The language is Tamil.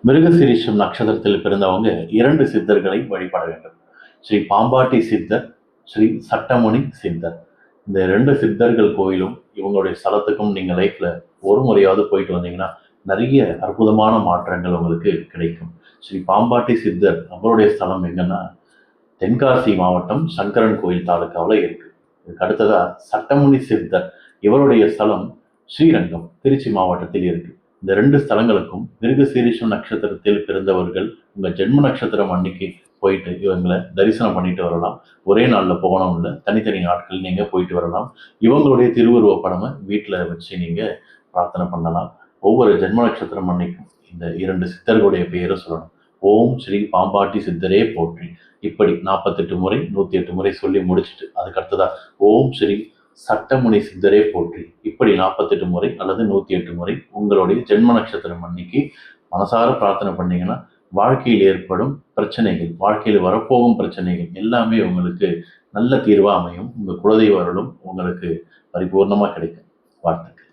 மிருகசீரிஷம் நட்சத்திரத்தில் பிறந்தவங்க 2 சித்தர்களை வழிபட வேண்டும். ஸ்ரீ பாம்பாட்டி சித்தர், ஸ்ரீ சட்டமுனி சித்தர். இந்த 2 சித்தர்கள் கோயிலும் இவங்களுடைய ஸ்தலத்துக்கும் நீங்க லைஃப்ல ஒரு முறையாவது போயிட்டு வந்தீங்கன்னா நிறைய அற்புதமான மாற்றங்கள் உங்களுக்கு கிடைக்கும். ஸ்ரீ பாம்பாட்டி சித்தர் அவருடைய ஸ்தலம் எங்கன்னா தென்காசி மாவட்டம் சங்கரன் கோயில் தாலுக்காவில் இருக்கு. இதுக்கு அடுத்ததா சட்டமுனி சித்தர் இவருடைய ஸ்தலம் ஸ்ரீரங்கம் திருச்சி மாவட்டத்தில் இருக்கு. இந்த 2 ஸ்தலங்களுக்கும் மிருகசீரிஷம் நட்சத்திரத்தில் பிறந்தவர்கள் உங்க ஜென்ம நட்சத்திரம் அன்னைக்கு போயிட்டு இவங்களை தரிசனம் பண்ணிட்டு வரலாம். ஒரே நாளில் போகணும் இல்லை, தனித்தனி நாட்கள் நீங்க போயிட்டு வரலாம். இவங்களுடைய திருவுருவ படமை வீட்டில் வச்சு நீங்க பிரார்த்தனை பண்ணலாம். ஒவ்வொரு ஜென்ம நட்சத்திரம் அன்னைக்கும் இந்த 2 சித்தர்களுடைய பெயரை சொல்லணும். ஓம் ஸ்ரீ பாம்பாட்டி சித்தரே போற்றி. இப்படி 48 முறை 108 முறை சொல்லி முடிச்சுட்டு அதுக்கு அடுத்ததா ஓம் ஸ்ரீ சட்டமுனி சித்தரே போற்றி இப்படி 48 முறை அல்லது 108 முறை உங்களுடைய ஜென்ம நட்சத்திரம் அன்னைக்கு மனசார பிரார்த்தனை பண்ணீங்கன்னா வாழ்க்கையில் ஏற்படும் பிரச்சனைகள், வாழ்க்கையில் வரப்போகும் பிரச்சனைகள் எல்லாமே உங்களுக்கு நல்ல தீர்வா அமையும். உங்க குலதெய்வ அருளும் உங்களுக்கு பரிபூர்ணமா கிடைக்கும். வாழ்த்துக்கள்.